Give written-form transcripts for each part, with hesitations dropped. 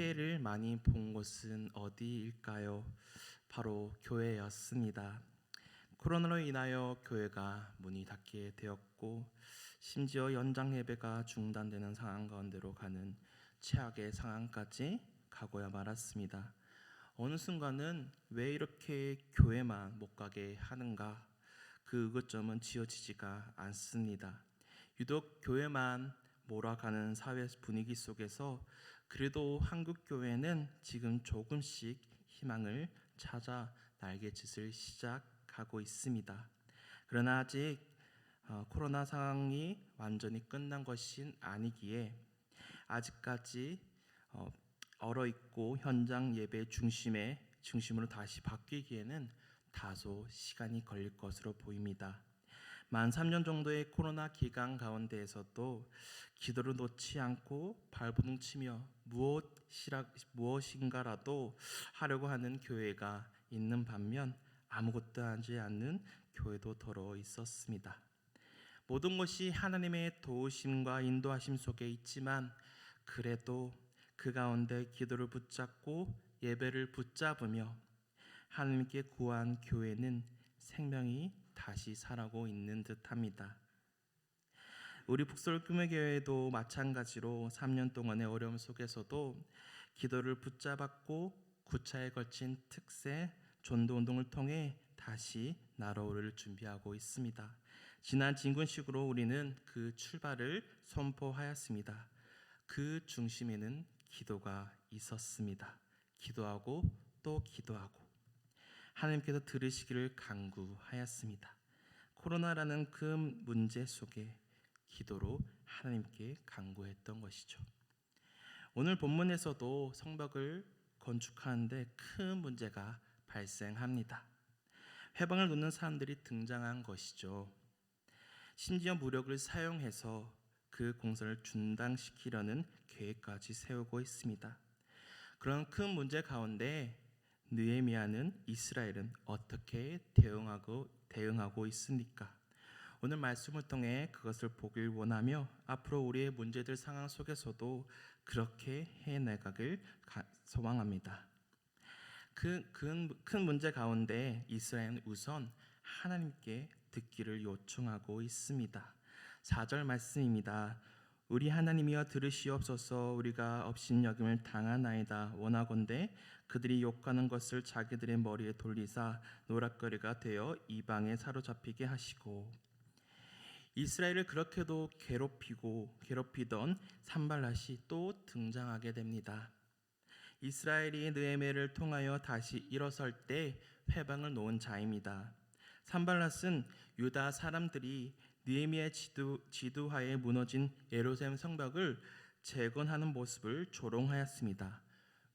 피해를 많이 본 곳은 어디일까요? 바로 교회였습니다. 코로나로 인하여 교회가 문이 닫게 되었고 심지어 연장 예배가 중단되는 상황 가운데로 가는 최악의 상황까지 가고야 말았습니다. 어느 순간은 왜 이렇게 교회만 못 가게 하는가? 그 의구점은 지어지지가 않습니다. 유독 교회만 몰아가는 사회 분위기 속에서 그래도 한국 교회는 지금 조금씩 희망을 찾아 날개짓을 시작하고 있습니다. 그러나 아직 코로나 상황이 완전히 끝난 것이 아니기에 아직까지 얼어있고 현장 예배 중심으로 다시 바뀌기에는 다소 시간이 걸릴 것으로 보입니다. 만 3년 정도의 코로나 기간 가운데에서도 기도를 놓지 않고 발버둥치며 무엇인가라도 하려고 하는 교회가 있는 반면 아무것도 하지 않는 교회도 더러 있었습니다. 모든 것이 하나님의 도우심과 인도하심 속에 있지만 그래도 그 가운데 기도를 붙잡고 예배를 붙잡으며 하나님께 구한 교회는 생명이 다시 살아고 있는 듯합니다. 우리 북설금회교회도 마찬가지로 3년 동안의 어려움 속에서도 기도를 붙잡았고 9차에 걸친 특세 전도운동을 통해 다시 날아오를 준비하고 있습니다. 지난 진군식으로 우리는 그 출발을 선포하였습니다. 그 중심에는 기도가 있었습니다. 기도하고 또 기도하고 하나님께서 들으시기를 간구하였습니다. 코로나라는 그 문제 속에 기도로 하나님께 간구했던 것이죠. 오늘 본문에서도 성벽을 건축하는데 큰 문제가 발생합니다. 회방을 놓는 사람들이 등장한 것이죠. 심지어 무력을 사용해서 그 공사를 중단시키려는 계획까지 세우고 있습니다. 그런 큰 문제 가운데 느헤미야는 이스라엘은 어떻게 대응하고 있습니까? 오늘 말씀을 통해 그것을 보길 원하며 앞으로 우리의 문제들 상황 속에서도 그렇게 해나가길 소망합니다. 큰 문제 가운데 이스라엘은 우선 하나님께 듣기를 요청하고 있습니다. 4절 말씀입니다. 우리 하나님이여 들으시옵소서. 우리가 업신여김을 당하나이다. 원하건대 그들이 욕하는 것을 자기들의 머리에 돌리사 노략거리가 되어 이방에 사로잡히게 하시고. 이스라엘을 그렇게도 괴롭히던 산발랏이 또 등장하게 됩니다. 이스라엘이 느헤미야를 통하여 다시 일어설 때 회방을 놓은 자입니다. 산발랏은 유다 사람들이 느헤미야의 지도하에 무너진 예루살렘 성벽을 재건하는 모습을 조롱하였습니다.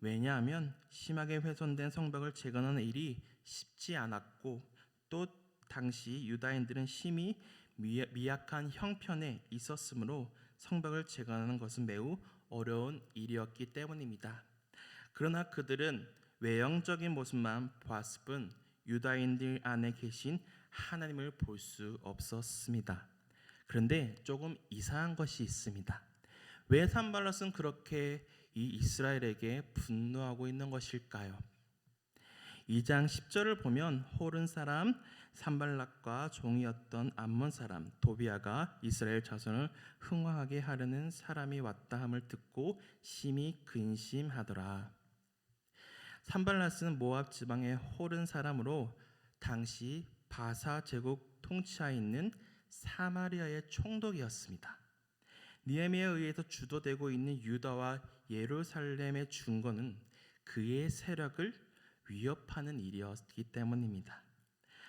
왜냐하면 심하게 훼손된 성벽을 재건하는 일이 쉽지 않았고 또 당시 유다인들은 심히 미약한 형편에 있었으므로 성벽을 재건하는 것은 매우 어려운 일이었기 때문입니다. 그러나 그들은 외형적인 모습만 봤을 뿐 유다인들 안에 계신 하나님을 볼 수 없었습니다. 그런데 조금 이상한 것이 있습니다. 왜 산발랏은 그렇게 이 이스라엘에게 분노하고 있는 것일까요? 2장 10절을 보면 호른 사람 산발랏과 종이었던 암몬 사람 도비아가 이스라엘 자손을 흥왕하게 하려는 사람이 왔다 함을 듣고 심히 근심하더라. 산발랏은 모압 지방의 호른 사람으로 당시 바사 제국 통치하에 있는 사마리아의 총독이었습니다. 느헤미야에 의해서 주도되고 있는 유다와 예루살렘의 중건은 그의 세력을 위협하는 일이었기 때문입니다.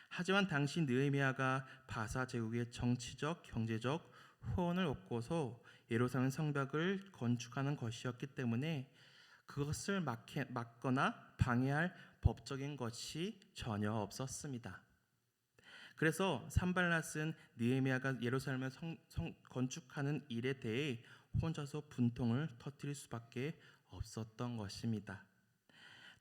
하지만 당시 느헤미야가 바사 제국의 정치적, 경제적 후원을 얻고서 예루살렘 성벽을 건축하는 것이었기 때문에 그것을 막거나 방해할 법적인 것이 전혀 없었습니다. 그래서 산발랏은 느헤미야가 예루살렘을 건축하는 일에 대해 혼자서 분통을 터뜨릴 수밖에 없었던 것입니다.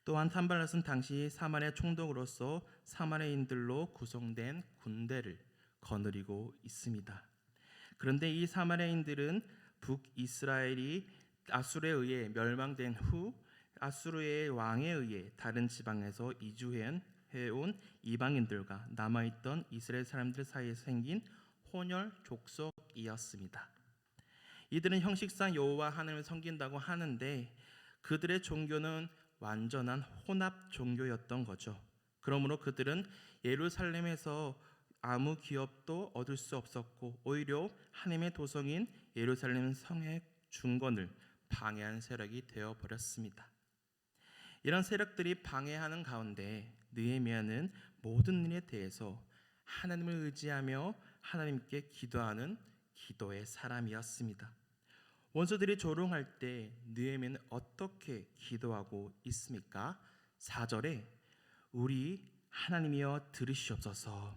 또한 산발랏은 당시 사마리아 총독으로서 사마리아인들로 구성된 군대를 거느리고 있습니다. 그런데 이 사마리아인들은 북이스라엘이 아수르에 의해 멸망된 후 아수르의 왕에 의해 다른 지방에서 이주해온 이방인들과 남아있던 이스라엘 사람들 사이에서 생긴 혼혈 족속이었습니다. 이들은 형식상 여호와 하나님을 섬긴다고 하는데 그들의 종교는 완전한 혼합 종교였던 거죠. 그러므로 그들은 예루살렘에서 아무 기업도 얻을 수 없었고 오히려 하나님의 도성인 예루살렘 성의 중건을 방해한 세력이 되어버렸습니다. 이런 세력들이 방해하는 가운데 느헤미야는 모든 일에 대해서 하나님을 의지하며 하나님께 기도하는 기도의 사람이었습니다. 원수들이 조롱할 때 느헤미야는 어떻게 기도하고 있습니까? 4절에 우리 하나님이여 들으시옵소서.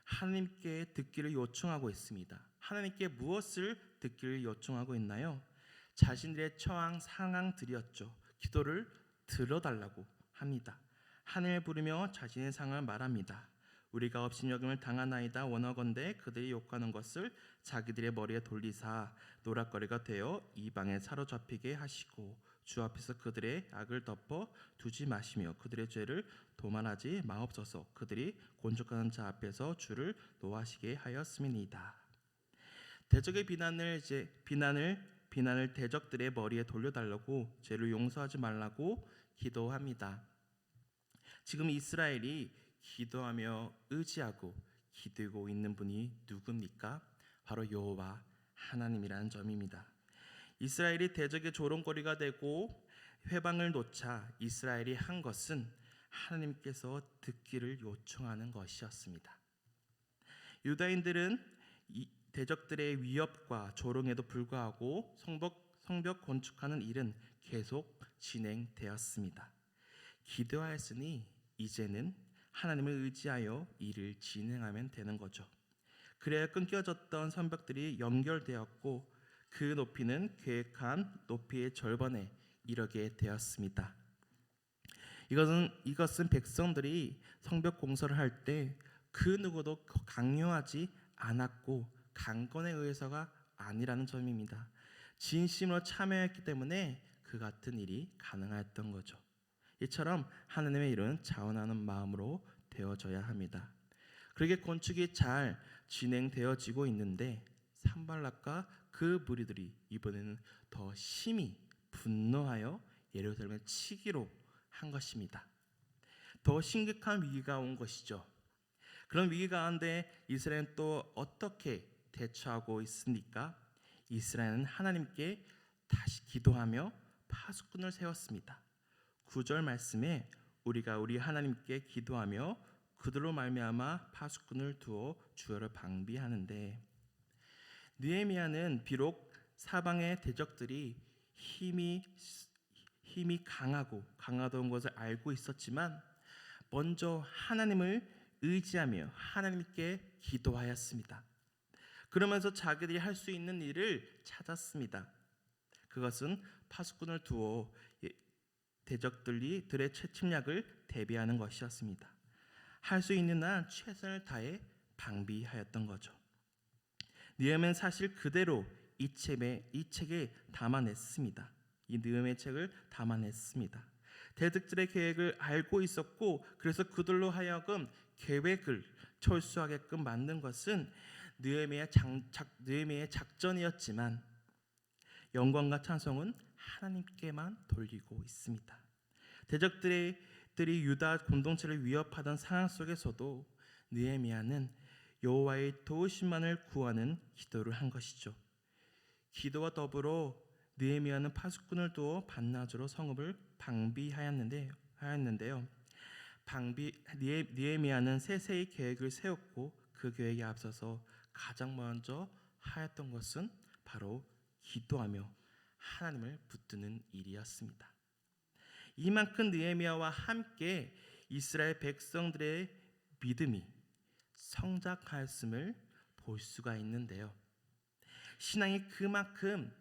하나님께 듣기를 요청하고 있습니다. 하나님께 무엇을 듣기를 요청하고 있나요? 자신들의 처한 상황들이었죠. 기도를 들어달라고 합니다. 하나님을 부르며 자신의 상황을 말합니다. 우리가 업신여김을 당하나이다. 원하건대 그들이 욕하는 것을 자기들의 머리에 돌리사 노락거리가 되어 이방에 사로잡히게 하시고 주 앞에서 그들의 악을 덮어 두지 마시며 그들의 죄를 도말하지 마옵소서. 그들이 곤죽하는 자 앞에서 주를 노하시게 하였음이니이다. 대적의 비난을 대적들의 머리에 돌려달라고 죄를 용서하지 말라고 기도합니다. 지금 이스라엘이 기도하며 의지하고 기대고 있는 분이 누굽니까? 바로 여호와 하나님이라는 점입니다. 이스라엘이 대적의 조롱거리가 되고 회방을 놓자 이스라엘이 한 것은 하나님께서 듣기를 요청하는 것이었습니다. 유다인들은 대적들의 위협과 조롱에도 불구하고 성벽 건축하는 일은 계속 진행되었습니다. 기도하였으니 이제는 하나님을 의지하여 일을 진행하면 되는 거죠. 그래야 끊겨졌던 성벽들이 연결되었고 그 높이는 계획한 높이의 절반에 이르게 되었습니다. 이것은 백성들이 성벽 공사를 할 때 그 누구도 강요하지 않았고 강권에 의해서가 아니라는 점입니다. 진심으로 참여했기 때문에 그 같은 일이 가능했던 거죠. 이처럼 하나님의 일은 자원하는 마음으로 되어져야 합니다. 그렇게 건축이 잘 진행되어지고 있는데 산발락과 그 무리들이 이번에는 더 심히 분노하여 예루살렘을 치기로 한 것입니다. 더 심각한 위기가 온 것이죠. 그런 위기 가운데 이스라엘은 또 어떻게 대처하고 있습니까? 이스라엘은 하나님께 다시 기도하며 파수꾼을 세웠습니다. 9절 말씀에 우리가 우리 하나님께 기도하며 그들로 말미암아 파수꾼을 두어 주어를 방비하는데 느헤미야는 비록 사방의 대적들이 힘이 강하던 것을 알고 있었지만 먼저 하나님을 의지하며 하나님께 기도하였습니다. 그러면서 자기들이 할 수 있는 일을 찾았습니다. 그것은 파수꾼을 두어 대적들의 침략을 대비하는 것이었습니다. 할 수 있는 한 최선을 다해 방비하였던 거죠. 느헤미야는 사실 그대로 이 책에 담아냈습니다. 이 느헤미야 책을 담아냈습니다. 대적들의 계획을 알고 있었고 그래서 그들로 하여금 계획을 철수하게끔 만든 것은 느헤미야의 작전이었지만 영광과 찬송은 하나님께만 돌리고 있습니다. 대적들이 유다 공동체를 위협하던 상황 속에서도 느헤미야는 여호와의 도우심만을 구하는 기도를 한 것이죠. 기도와 더불어 느헤미야는 파수꾼을 두어 반나절로 성읍을 방비하였는데요. 느헤미야는 세세히 계획을 세웠고 그 계획에 앞서서 가장 먼저 하였던 것은 바로 기도하며 하나님을 붙드는 일이었습니다. 이만큼 느헤미야와 함께 이스라엘 백성들의 믿음이 성장하였음을 볼 수가 있는데요. 신앙이 그만큼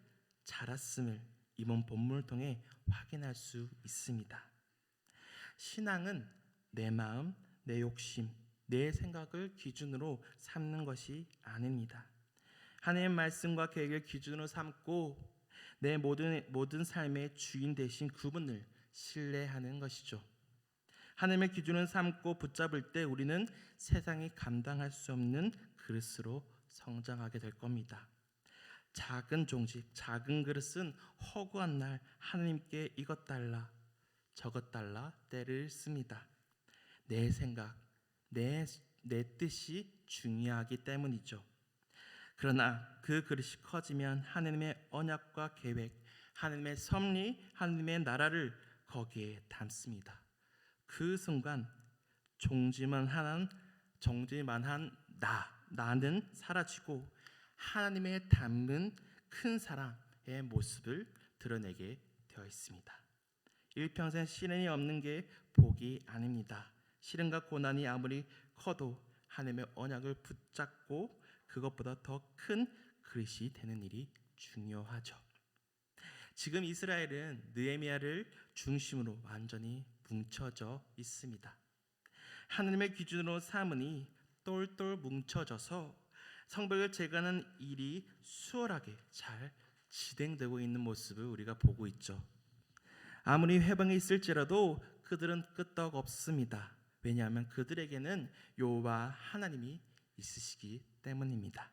자랐음을 이번 본문을 통해 확인할 수 있습니다. 신앙은 내 마음, 내 욕심, 내 생각을 기준으로 삼는 것이 아닙니다. 하나님의 말씀과 계획을 기준으로 삼고 내 모든 삶의 주인 되신 그분을 신뢰하는 것이죠. 하나님의 기준을 삼고 붙잡을 때 우리는 세상이 감당할 수 없는 그릇으로 성장하게 될 겁니다. 작은 종직, 작은 그릇은 허구한 날 하나님께 이것 달라 저것 달라 때를 씁니다. 내 생각, 내 뜻이 중요하기 때문이죠. 그러나 그 그릇이 커지면 하나님의 언약과 계획, 하나님의 섭리, 하나님의 나라를 거기에 담습니다. 그 순간 정지만한 나는 사라지고 하나님의 담은 큰 사랑의 모습을 드러내게 되어 있습니다. 일평생 시련이 없는 게 복이 아닙니다. 시련과 고난이 아무리 커도 하나님의 언약을 붙잡고 그것보다 더 큰 그릇이 되는 일이 중요하죠. 지금 이스라엘은 느헤미야를 중심으로 완전히 뭉쳐져 있습니다. 하나님의 기준으로 삼으니 똘똘 뭉쳐져서 성벽을 제거하는 일이 수월하게 잘 진행되고 있는 모습을 우리가 보고 있죠. 아무리 회방에 있을지라도 그들은 끄떡 없습니다. 왜냐하면 그들에게는 여호와 하나님이 있으시기 때문입니다.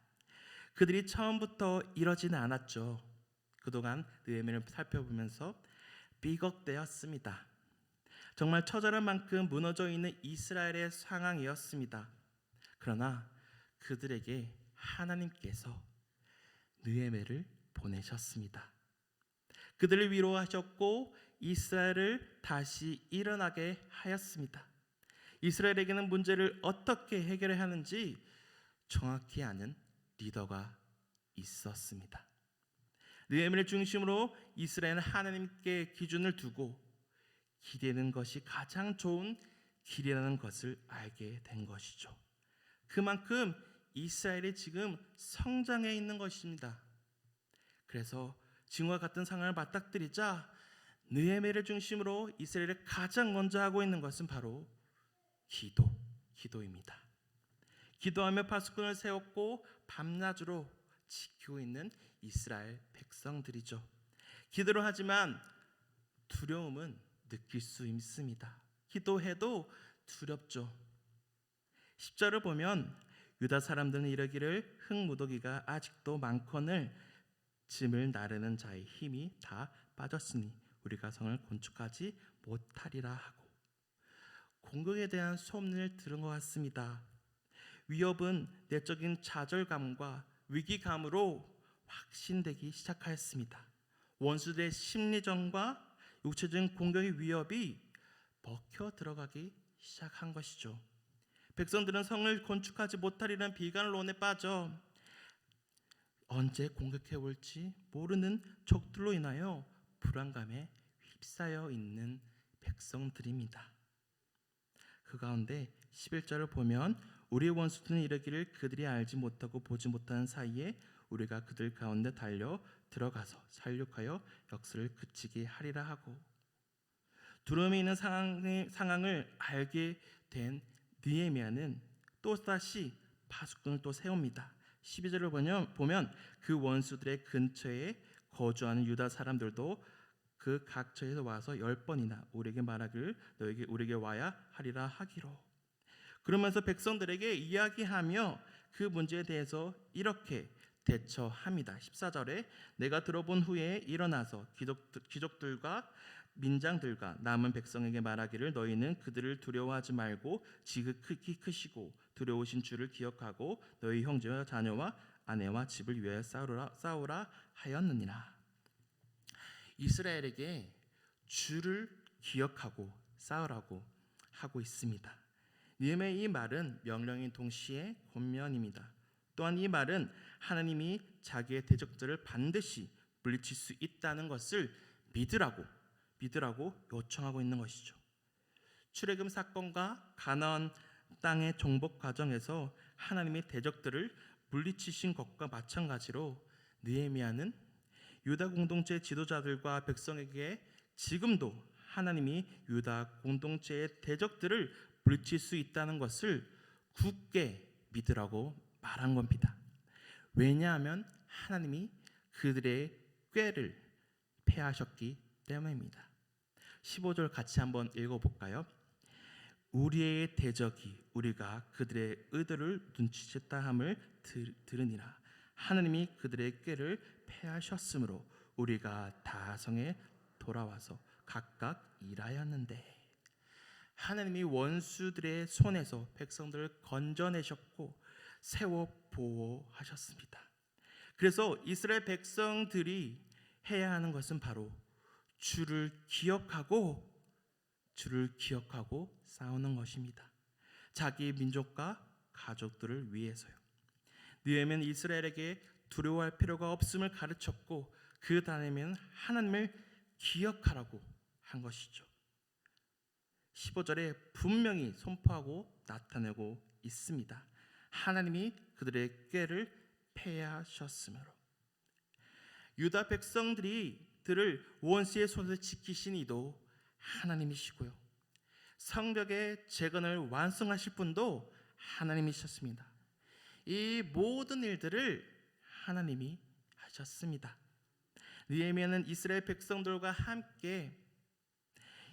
그들이 처음부터 이러지는 않았죠. 그동안 느헤미야를 살펴보면서 삐걱대었습니다. 정말 처절한 만큼 무너져 있는 이스라엘의 상황이었습니다. 그러나 그들에게 하나님께서 느헤미야를 보내셨습니다. 그들을 위로하셨고 이스라엘을 다시 일어나게 하였습니다. 이스라엘에게는 문제를 어떻게 해결해야 하는지 정확히 아는 리더가 있었습니다. 느헤미야를 중심으로 이스라엘은 하나님께 기준을 두고 기대는 것이 가장 좋은 길이라는 것을 알게 된 것이죠. 그만큼 이스라엘이 지금 성장해 있는 것입니다. 그래서 지금과 같은 상황을 맞닥뜨리자 느헤미야를 중심으로 이스라엘이 가장 먼저 하고 있는 것은 바로 기도입니다. 기도하며 파수꾼을 세웠고 밤낮으로 지키고 있는 이스라엘 백성들이죠. 기도를 하지만 두려움은 느낄 수 있습니다. 기도해도 두렵죠. 10절을 보면 유다 사람들은 이르기를 흙무더기가 아직도 많거늘 짐을 나르는 자의 힘이 다 빠졌으니 우리가 성을 건축하지 못하리라 하고 공격에 대한 소문을 들은 것 같습니다. 위협은 내적인 좌절감과 위기감으로 확신되기 시작하였습니다. 원수들의 심리전과 육체적인 공격의 위협이 먹혀 들어가기 시작한 것이죠. 백성들은 성을 건축하지 못하리라는 비관론에 빠져 언제 공격해 올지 모르는 적들로 인하여 불안감에 휩싸여 있는 백성들입니다. 그 가운데 11절을 보면 우리의 원수들은 이르기를 그들이 알지 못하고 보지 못하는 사이에 우리가 그들 가운데 달려 들어가서 살육하여 역사를 그치게 하리라 하고 두려움이 있는 상황을 알게 된 느헤미야는 또다시 파수꾼을 또 세웁니다. 12절을 보면 그 원수들의 근처에 거주하는 유다 사람들도 그 각처에서 와서 10번이나 우리에게 말하기를 너에게 우리에게 와야 하리라 하기로. 그러면서 백성들에게 이야기하며 그 문제에 대해서 이렇게 대처합니다. 14절에 내가 들어본 후에 일어나서 귀족들과 민장들과 남은 백성에게 말하기를 너희는 그들을 두려워하지 말고 지극히 크시고 두려우신 주를 기억하고 너희 형제와 자녀와 아내와 집을 위하여 싸우라 하였느니라. 이스라엘에게 주를 기억하고 싸우라고 하고 있습니다. 느헤미야의 이 말은 명령인 동시에 권면입니다. 또한 이 말은 하나님이 자기의 대적들을 반드시 물리칠 수 있다는 것을 믿으라고 요청하고 있는 것이죠. 출애굽 사건과 가나안 땅의 정복 과정에서 하나님이 대적들을 물리치신 것과 마찬가지로 느헤미야는 유다 공동체 지도자들과 백성에게 지금도 하나님이 유다 공동체의 대적들을 물리칠 수 있다는 것을 굳게 믿으라고 말한 겁니다. 왜냐하면 하나님이 그들의 꾀를 패하셨기 때문입니다. 15절 같이 한번 읽어볼까요? 우리의 대적이 우리가 그들의 의도를 눈치챘다 함을 들으니라. 하나님이 그들의 꾀를 패하셨으므로 우리가 다성에 돌아와서 각각 일하였는데, 하나님이 원수들의 손에서 백성들을 건져내셨고 세워 보호하셨습니다. 그래서 이스라엘 백성들이 해야 하는 것은 바로 주를 기억하고 싸우는 것입니다. 자기 민족과 가족들을 위해서요. 느헤미야는 이스라엘에게 두려워할 필요가 없음을 가르쳤고 그 다음에는 하나님을 기억하라고 한 것이죠. 15절에 분명히 선포하고 나타내고 있습니다. 하나님이 그들의 꾀를 패하셨으므로. 유다 백성들을 원수의 손에서 지키신 이도 하나님이시고요, 성벽의 재건을 완성하실 분도 하나님이셨습니다. 이 모든 일들을 하나님이 하셨습니다. 느헤미야는 이스라엘 백성들과 함께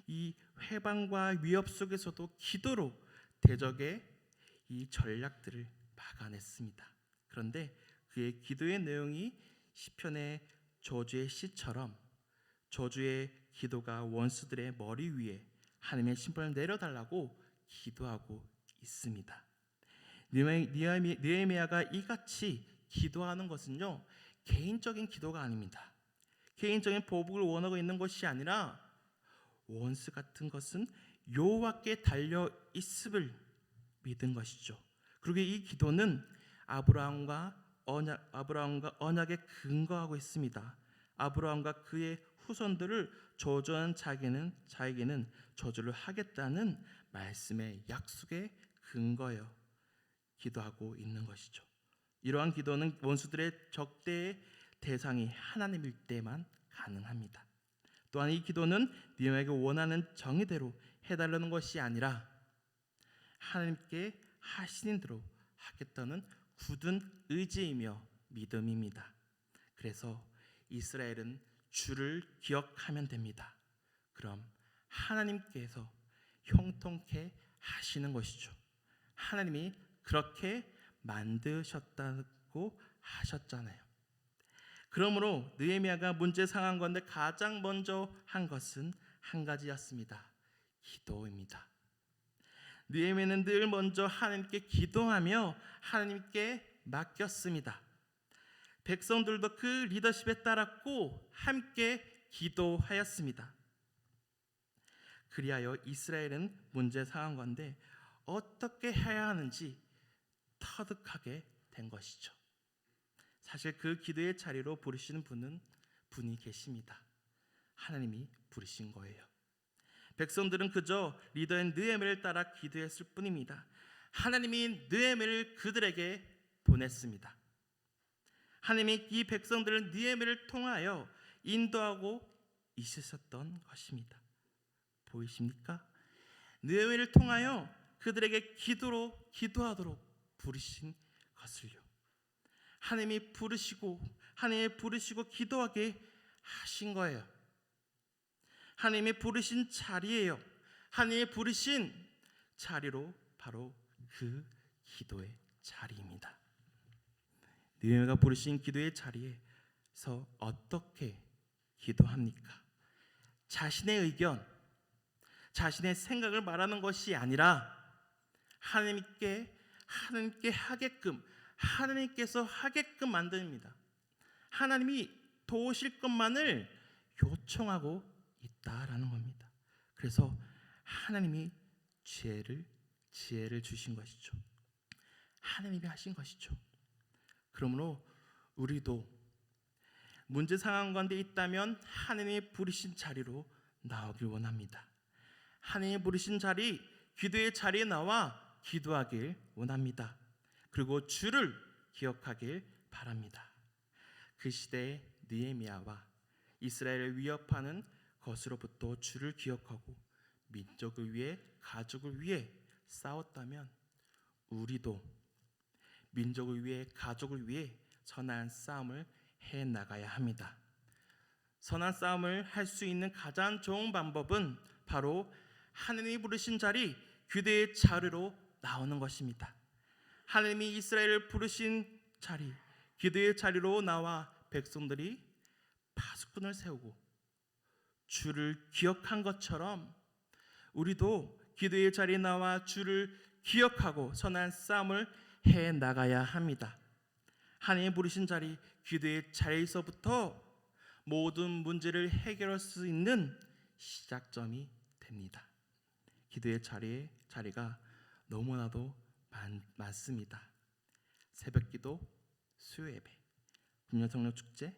이 회방과 위협 속에서도 기도로 대적의 이 전략들을 막아냈습니다. 그런데 그의 기도의 내용이 시편의 저주의 시처럼 저주의 기도가 원수들의 머리 위에 하나님의 심판을 내려달라고 기도하고 있습니다. 느헤미야가 이같이 기도하는 것은요, 개인적인 기도가 아닙니다. 개인적인 보복을 원하고 있는 것이 아니라 원수 같은 것은 여호와께 달려 있음을 믿은 것이죠. 그리고 이 기도는 아브라함과 언약에 근거하고 있습니다. 아브라함과 그의 후손들을 저주한 자에게는 저주를 하겠다는 말씀의 약속의 근거여 기도하고 있는 것이죠. 이러한 기도는 원수들의 적대의 대상이 하나님일 때만 가능합니다. 또한 이 기도는 느헤미야에게 원하는 정의대로 해달라는 것이 아니라 하나님께 하시는 대로 하겠다는 굳은 의지이며 믿음입니다. 그래서 이스라엘은 주를 기억하면 됩니다. 그럼 하나님께서 형통케 하시는 것이죠. 하나님이 그렇게 만드셨다고 하셨잖아요. 그러므로 느헤미야가 문제 상한 건데 가장 먼저 한 것은 한 가지였습니다. 기도입니다. 느헤미야는 늘 먼저 하나님께 기도하며 하나님께 맡겼습니다. 백성들도 그 리더십에 따랐고 함께 기도하였습니다. 그리하여 이스라엘은 문제 상한 건데 어떻게 해야 하는지 터득하게 된 것이죠. 사실 그 기도의 자리로 부르시는 분이 계십니다. 하나님이 부르신 거예요. 백성들은 그저 리더인 느헤미야를 따라 기도했을 뿐입니다. 하나님이 느헤미야를 그들에게 보냈습니다. 하나님이 이 백성들을 느헤미야를 통하여 인도하고 있으셨던 것입니다. 보이십니까? 느헤미야를 통하여 그들에게 기도하도록 부르신 것을요. 하나님이 부르시고 기도하게 하신 거예요. 하나님이 부르신 자리예요. 하나님이 부르신 자리로 바로 그 기도의 자리입니다. 느헤미야가 부르신 기도의 자리에서 어떻게 기도합니까? 자신의 의견, 자신의 생각을 말하는 것이 아니라 하나님께 하나님께서 하게끔 만듭니다. 하나님이 도우실 것만을 요청하고 있다라는 겁니다. 그래서 하나님이 지혜를 주신 것이죠. 하나님이 하신 것이죠. 그러므로 우리도 문제 상황 가운데 있다면 하나님이 부르신 자리로 나오길 원합니다. 하나님이 부르신 자리, 기도의 자리에 나와 기도하길 원합니다. 그리고 주를 기억하길 바랍니다. 그 시대의 느헤미야와 이스라엘을 위협하는 것으로부터 주를 기억하고 민족을 위해, 가족을 위해 싸웠다면 우리도 민족을 위해, 가족을 위해 선한 싸움을 해 나가야 합니다. 선한 싸움을 할 수 있는 가장 좋은 방법은 바로 하느님이 부르신 자리, 기도의 자리로 나오는 것입니다. 하느님이 이스라엘을 부르신 자리, 기도의 자리로 나와 백성들이 파수꾼을 세우고 주를 기억한 것처럼 우리도 기도의 자리에 나와 주를 기억하고 선한 싸움을 해 나가야 합니다. 하나님이 부르신 자리, 기도의 자리에서부터 모든 문제를 해결할 수 있는 시작점이 됩니다. 기도의 자리가 너무나도 많습니다. 새벽기도, 수요예배, 금요성령 축제,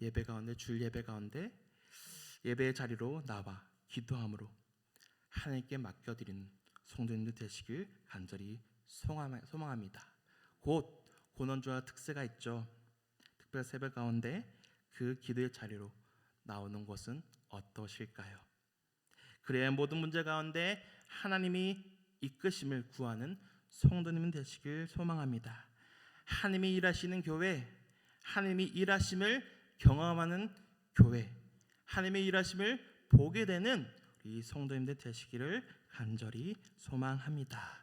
예배 가운데, 주일 예배 가운데 예배의 자리로 나와 기도함으로 하나님께 맡겨드리는 성도님들 되시길 간절히 소망합니다. 곧 고난주와 특세가 있죠. 특별 새벽 가운데 그 기도의 자리로 나오는 것은 어떠실까요? 그래야 모든 문제 가운데 하나님이 이끄심을 구하는 성도님 되시길 소망합니다. 하나님이 일하시는 교회, 하나님이 일하심을 경험하는 교회, 하나님의 일하심을 보게 되는 우리 성도님들 되시기를 간절히 소망합니다.